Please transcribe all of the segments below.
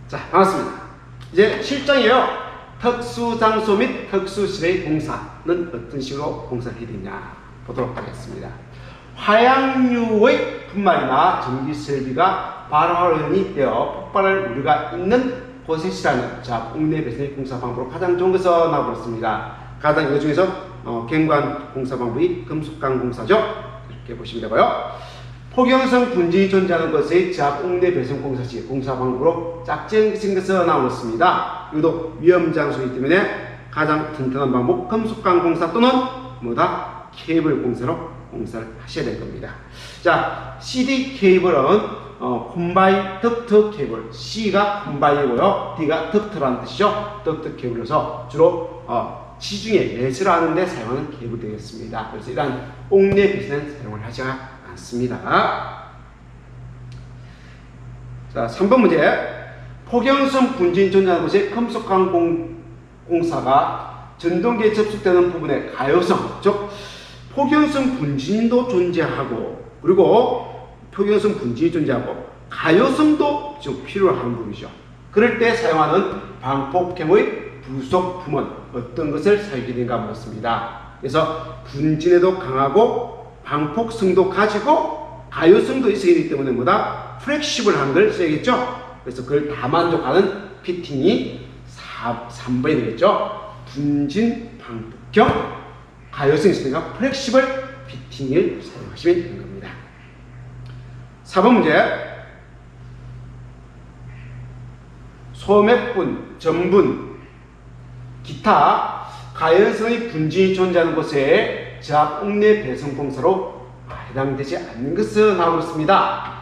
자, 반갑습니다. 이제 실정이에요. 특수장소 및 특수실의 공사는 어떤 식으로 공사를 해야 되냐 보도록 하겠습니다. 화약류의 분말이나 전기설비가 발화원이 되어 폭발할 우려가 있는 곳에 실하는 자, 옥내 배선의 공사 방법으로 가장 좋은 것은 나와버렸습니다. 가장 이거 중에서 경관 공사 방법이 금속강 공사죠. 이렇게 보시면 되고요. 폭염성 분진이 존재하는 것의 지압 옥내 배선 공사 시 공사 방법으로 짝지은 것은 나오었습니다. 이것도 위험 장소이기 때문에 가장 튼튼한 방법 금속강 공사 또는 뭐다 케이블 공사로 공사를 하셔야 될 겁니다. 자, CD 케이블은 콤바이 덕트 케이블, C가 콤바이고요, D가 덕트라는 뜻이죠. 덕트 케이블에서 주로 지중해 매수를 하는데 사용하는 케이블 되겠습니다. 그래서 이러한 옥내 배선은 사용을 하지 않습니다. 자, 3번 문제. 폭염성 분진이 존재하는 곳에 금속강 공사가 전동기에 접속되는 부분의 가요성, 즉 폭염성 분진도 존재하고, 그리고 폭염성 분진이 존재하고 가요성도 좀 필요한 부분이죠. 그럴 때 사용하는 방폭캠의 부속품은 어떤 것을 사용하게 되는가 묻습니다. 그래서 분진에도 강하고 방폭성도 가지고 가요성도 있어야 되기 때문에 뭐다? 플렉시블한 걸 써야겠죠? 그래서 그걸 다 만족하는 피팅이 3번이 되겠죠? 분진, 방폭형, 가요성이 있으니까 플렉시블 피팅을 사용하시면 되는 겁니다. 4번 문제. 소매분, 전분, 기타 가연성의 분진이 존재하는 곳에 지압 옥내 배선 공사로 해당되지 않는 것은 나오고 있습니다.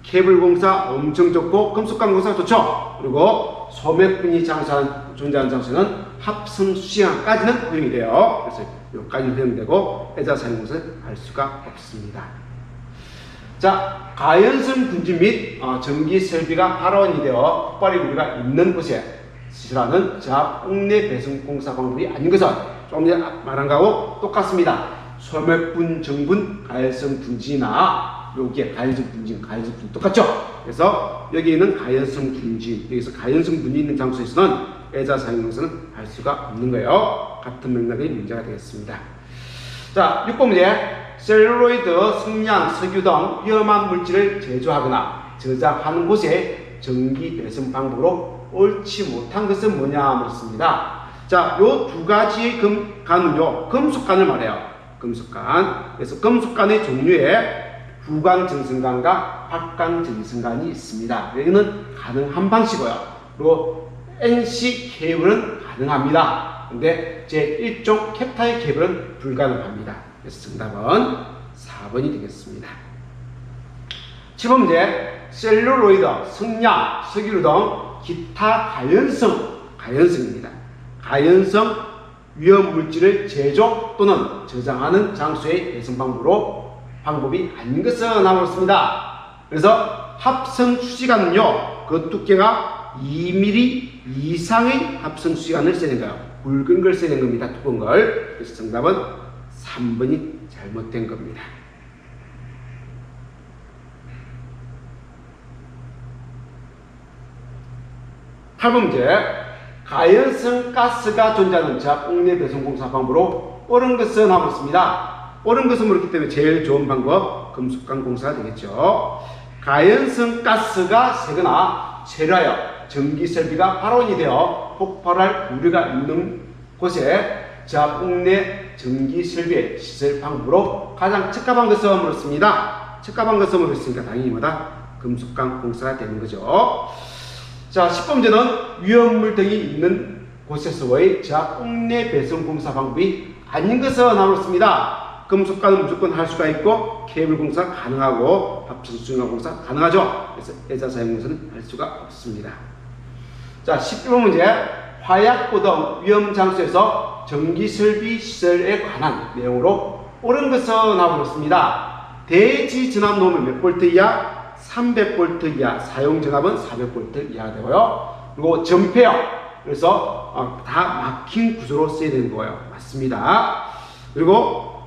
케이블 공사 엄청 좋고 금속강 공사 좋죠. 그리고 소매분이 존재하는 장소는 합성 수시간까지는 허용이 돼요. 그래서 여기까지 허용되고 애자 사용 공사는 할 수가 없습니다. 자, 가연성 분진 및 전기 설비가 발원이 되어 폭발의 우려가 있는 곳에 시설하는 지압 옥내 배선 공사 방법이 아닌 것은 조금 전에 말한 거하고 똑같습니다. 소매분, 정분, 가연성 분진이나 여기에 가연성 분진 똑같죠? 그래서 여기는 가연성 분진, 여기서 가연성 분진이 있는 장소에서는 애자 사용 공사는 할 수가 없는 거예요. 같은 맥락의 문제가 되겠습니다. 자, 6번 문제. 셀룰로이드, 성냥, 석유 등 위험한 물질을 제조하거나 저장하는 곳에 전기 배선 방법으로 옳지 못한 것은 뭐냐 물었습니다. 자, 요 두 가지의 간은요, 금속간을 말해요. 금속간. 그래서 금속간의 종류에 후간 정성간과 박간 정성간이 있습니다. 여기는 가능한 방식이고요. 그리고 NC 케이블은 가능합니다. 근데 제1종 캡타의 케이블은 불가능합니다. 그래서 정답은 4번이 되겠습니다. 7번 문제. 셀룰로이드, 성냥, 석유 등 기타 가연성입니다. 가연성 위험 물질을 제조 또는 저장하는 장소의 배선 방법이 아닌 것은 나오겠습니다. 그래서 합성 수지관은요, 그 두께가 2mm 이상의 합성 수지관을 써야 되는 거예요. 굵은 걸 써야 되는 겁니다. 두꺼운 걸. 그래서 정답은 3번이 잘못된 겁니다. (8번) 문제. 가연성 가스가 존재하는 지압 옥내 배선 공사 방법으로 옳은 것은 나오겠습니다. 옳은 것은 모르기 때문에 제일 좋은 방법 금속강 공사가 되겠죠. 가연성 가스가 새거나 체류하여 전기 설비가 발원이 되어 폭발할 우려가 있는 곳에 지압 옥내 전기 설비의 시설 방법으로 가장 적합한 것은 물었습니다. 적합한 것은 물었으니까 당연히 뭐다? 금속강 공사가 되는 거죠. 자, 10번 문제는 위험물 등이 있는 곳에서의 지압 옥내 배선 공사 방법이 아닌 것은 나오겠습니다. 금속관은 무조건 할 수가 있고 케이블 공사 가능하고 합성수증화 공사 가능하죠. 그래서 애자 사용 공사는 할 수가 없습니다. 자, 11번 문제. 화약고 등 위험 장소에서 전기 설비 시설에 관한 내용으로 옳은 것은 나오겠습니다. 대지 전압 노면 몇 볼트 이하? 300V 이하, 사용 전압은 400V 이하가 되고요. 그리고 전폐형, 그래서 다 막힌 구조로 써야 되는 거예요. 맞습니다. 그리고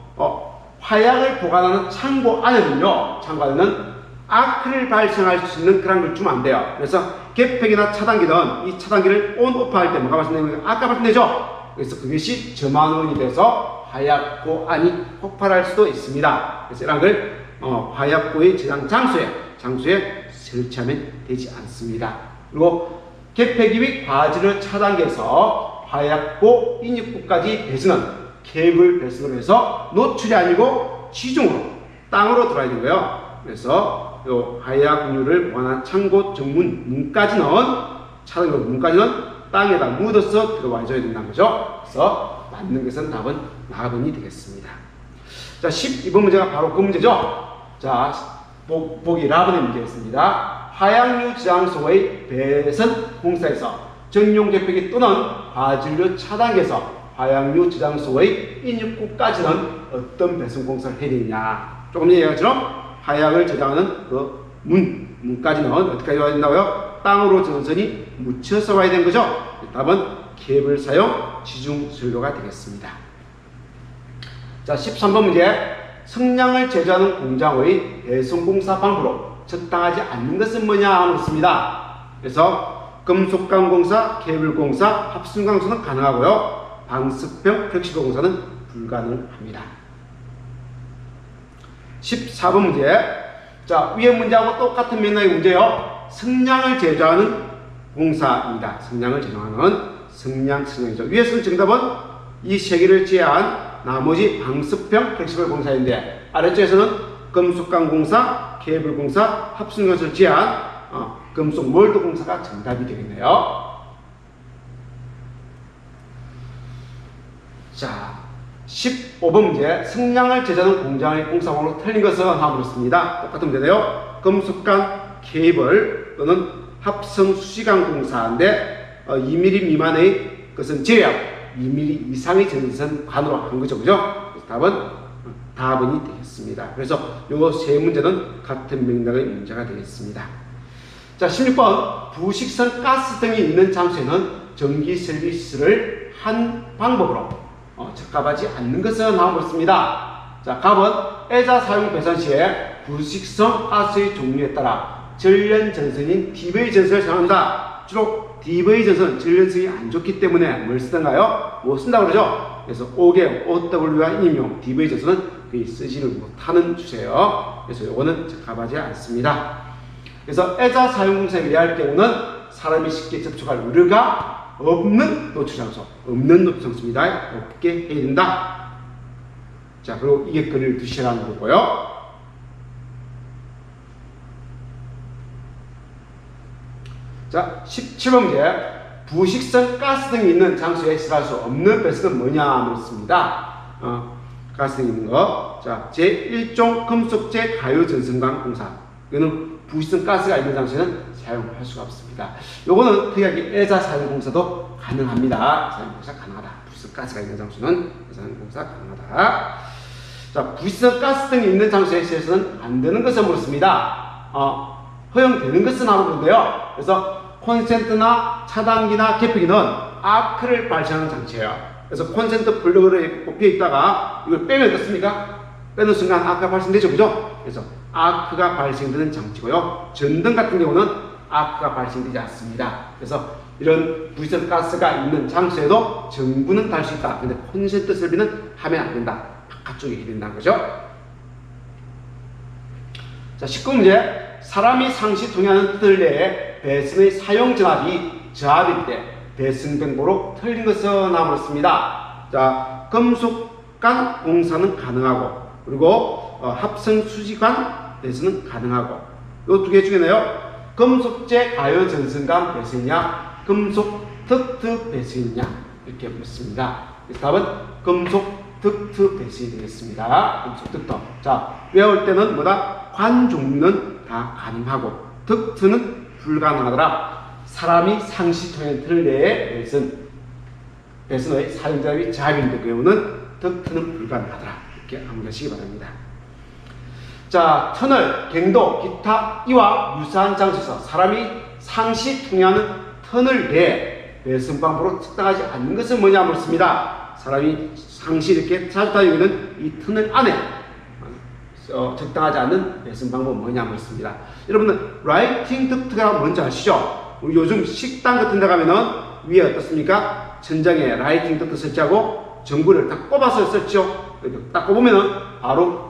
화약을 보관하는 창고 안에는요, 창고 안에는 아크를 발생할 수 있는 그런 걸 주면 안 돼요. 그래서 개폐기나 차단기는 이 차단기를 온, 오프 할 때 뭐가 발생되는 거예요? 아크가 발생되죠? 그래서 그것이 점화원이 돼서 화약고 안이 폭발할 수도 있습니다. 그래서 이런 걸 화약고의 저장 장소에 설치하면 되지 않습니다. 그리고 개폐기 및 과지를 차단기에서 화약고 인입구까지 배수는 케이블 배수로 해서 노출이 아니고 지중으로 땅으로 들어야 되고요. 그래서 요 화약류를 보관한 창고 정문 문까지는 차단기 문까지는 땅에다 묻어서 들어와 줘야 된다는 거죠. 그래서 맞는 것은 답은 4번이 되겠습니다. 자, 12번 문제가 바로 그 문제죠. 자, 보기 라번의 문제였습니다. 화약류 저장소의 배선 공사에서 전용 개폐기 또는 과질류 차단기에서 화약류 저장소의 인입구까지는 어떤 배선 공사를 해야 되느냐. 조금 전에 얘기했처럼 화약을 저장하는 그 문까지는 어떻게 해야 된다고요? 땅으로 전선이 묻혀서 와야 되는 거죠. 답은 케이블 사용 지중 선로가 되겠습니다. 자, 13번 문제. 성냥을 제조하는 공장의 배선공사 방법으로 적당하지 않는 것은 뭐냐 묻습니다. 그래서 금속강 공사, 케이블 공사, 합승강 공사는 가능하고요. 방석병, 플렉시블 공사는 불가능합니다. 14번 문제. 자, 위의 문제하고 똑같은 맥락의 문제요. 성냥을 제조하는 공사입니다. 성냥을 제조하는 성냥이죠. 위에서는 정답은 이 세 개를 제외한 나머지 방석병, 플렉시블 공사인데 아래쪽에서는 금속강 공사, 케이블 공사, 합승강을 제외한 금속 몰드 공사가 정답이 되겠네요. 자, 15번 문제. 성냥을 제조하는 공장의 공사방으로 틀린 것은 하나 물었습니다. 똑같은 문제인데요. 금속관, 케이블 또는 합성 수시강 공사인데 2mm 미만의 것은 제외하고 2mm 이상의 전선 관으로 한 거죠. 그죠? 답은 답은이 되겠습니다. 그래서 요 세 문제는 같은 맥락의 문제가 되겠습니다. 자, 16번. 부식성 가스 등이 있는 장소에는 전기 서비스를 한 방법으로 적합하지 않는 것은 나오겠습니다. 자, 갑은 애자 사용 배선 시에 부식성 가스의 종류에 따라 전련 전선인 DV 전선을 사용한다. 주로 DV 전선은 전련성이 안 좋기 때문에 뭘 쓰던가요? 뭐 쓴다고 그러죠? 그래서 5개 OW와 인용 DV 전선은 거의 쓰지를 못하는 주제예요. 그래서 요거는 적합하지 않습니다. 그래서 애자 사용 공사에 의할 경우는 사람이 쉽게 접촉할 우려가 없는 노출 장소, 없는 노출 장소입니다. 없게 해야 된다. 자, 그리고 이게 글을 두시라는 거고요. 자, 17번 문제. 부식성 가스 등이 있는 장소에 시사할 수 없는 배수는 뭐냐 물었습니다. 가스 등이 있는 거. 자, 제1종 금속재 가유 전선강 공사. 이거는 부식성 가스가 있는 장소에는 사용할 수가 없습니다. 요거는 특이하게 애자 사용 공사도 가능합니다. 사용 공사 가능하다. 부식성 가스가 있는 장소는 사용 공사 가능하다. 자, 부식성 가스 등이 있는 장소에 시에서는 안 되는 것을 물었습니다. 허용되는 것은 아무런데요. 그래서 콘센트나 차단기나 개폐기는 아크를 발생하는 장치예요. 그래서 콘센트 플러그를 꼽혀 있다가 이걸 빼면 어떻습니까? 빼는 순간 아크가 발생되죠. 그죠? 그래서 아크가 발생되는 장치고요. 전등 같은 경우는 아크가 발생되지 않습니다. 그래서 이런 부식성 가스가 있는 장소에도 전구는 달 수 있다. 근데 콘센트 설비는 하면 안 된다. 바깥쪽에 해야 된다는 거죠. 자, 19문제. 사람이 상시 동의하는 틀 내에 배선의 사용 전압이 저압일 때 배선 경보로 틀린 것은 나물었습니다. 자, 금속관 공사는 가능하고 그리고 합성 수지관 배선은 가능하고 이 두 개 중에는요. 금속재 가요 전선관 배선이냐 금속 덕트 배선이냐 이렇게 묻습니다. 그래서 답은 금속 덕트 배선이 되겠습니다. 금속 덕트. 자, 외울 때는 뭐다? 관 종류는 다 가능하고 덕트는 불가능하더라. 사람이 상시 통행 틀 내에 배선의 사용자의 자비인데 그 경우는 덕트는 불가능하더라. 이렇게 암기하시기 바랍니다. 자, 터널, 갱도, 기타 이와 유사한 장소에서 사람이 상시 통행하는 터널 내에 배선 방법으로 적당하지 않는 것은 뭐냐 묻습니다. 사람이 상시 이렇게 자주 다니고 있는 이 터널 안에 적당하지 않는 배선 방법은 뭐냐 묻습니다. 여러분들 라이팅 덕트가 뭔지 아시죠? 우리 요즘 식당 같은 데 가면은 위에 어떻습니까? 천장에 라이팅 덕트 설치하고 전구를 딱 꼽아서 썼죠. 딱 꼽으면은 바로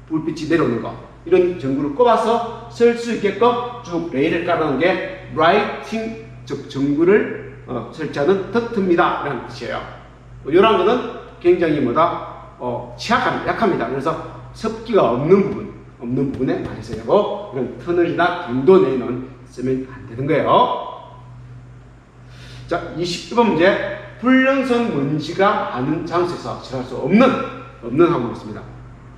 불빛이 내려오는 거. 이런 전구를 꼽아서 쓸 수 있게끔 쭉 레일을 깔아놓은 게 라이팅, 즉 전구를 설치하는 덕트입니다. 라는 뜻이에요. 이런 거는 굉장히 약합니다. 그래서 습기가 없는 부분에 많이 써야 하고, 이런 터널이나 경도 내에는 쓰면 안 되는 거예요. 자, 21번 문제. 불연성 먼지가 많은 장소에서 처리할 수 없는 하고 있습니다.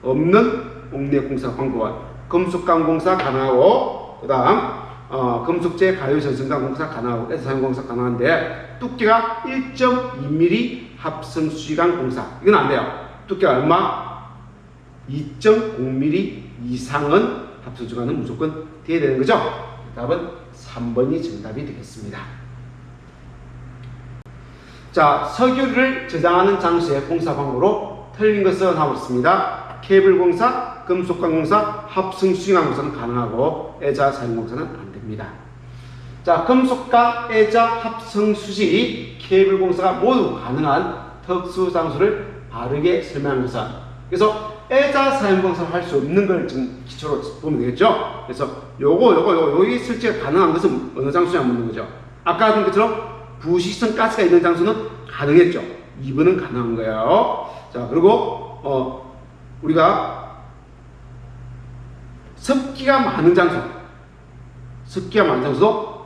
없는 옥내공사 광고원, 금속강공사 가능하고, 그 다음 금속재 가요전선강 공사 가능하고, 애사상 공사 가능한데 두께가 1.2mm 합성수지강 공사, 이건 안 돼요. 두께가 얼마? 2.0mm 이상은 합성수지강은 무조건 돼야 되는 거죠. 답은 3번이 정답이 되겠습니다. 자, 석유를 저장하는 장소의 공사 방법으로 틀린 것은 하고 있습니다. 케이블 공사, 금속관 공사, 합성수지강 공사는 가능하고 애자 사용 공사는 안 됩니다. 자, 금속관, 애자, 합성수지, 케이블 공사가 모두 가능한 특수 장소를 바르게 설명한 것은, 그래서 애자 사용 공사를 할 수 없는 걸 지금 기초로 보면 되겠죠. 그래서 여기 설치가 가능한 것은 어느 장소냐 묻는 거죠. 아까 본 것처럼 부식성 가스가 있는 장소는 가능했죠. 2번은 가능한 거예요. 자, 그리고 우리가 습기가 많은 장소도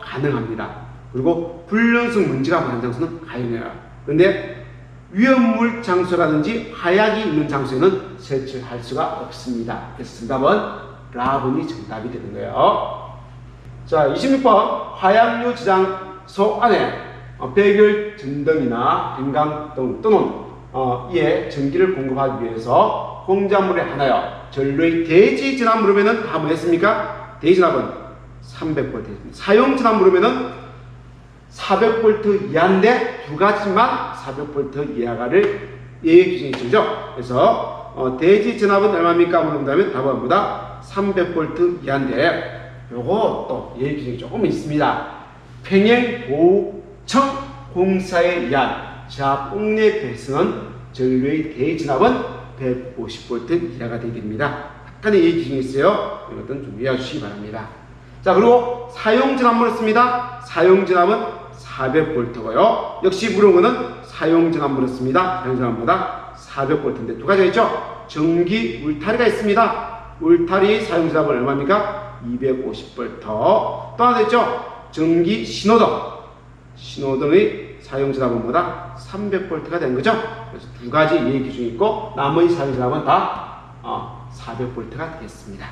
가능합니다. 그리고 불연성 먼지가 많은 장소는 가능해요. 그런데 위험물 장소라든지 화약이 있는 장소에는 설치할 수가 없습니다. 그래서 정답은 라번이 정답이 되는 거예요. 자, 26번. 화약류 저장소 안에 백열 전등이나 변강등 또는 이에 전기를 공급하기 위해서 공작물에 하나여 전류의 대지 전압으로면은 다 뭐였습니까? 대지 전압은 300V. 사용 전압으로면은 400V 이하인데 두 가지만 400V 이하가를 예외 규정이 있죠. 그래서 대지 전압은 얼마입니까? 물어본다면 답은 뭐다? 300V 이하인데 요거 또 예외 규정이 조금 있습니다. 평행보청 공사에 의한 자 옥내 배선은 전류의 대지 전압은 150V 이하가 되게 됩니다. 약간의 예외 규정이 있어요. 이것은 좀 이해해 주시기 바랍니다. 자, 그리고 사용 전압을 씁니다. 사용 전압은 400V고요. 역시 물은 거는 사용 전압을 씁니다. 사용 전압보다 400V인데 두 가지가 있죠. 전기 울타리가 있습니다. 울타리 사용 전압은 얼마입니까? 250V. 또 하나 있죠. 전기 신호등의 사용 전압은 뭐다? 300V가 된 거죠. 그래서 두 가지 예외 기준이 있고 나머지 사용 전압은 다 400V가 되겠습니다.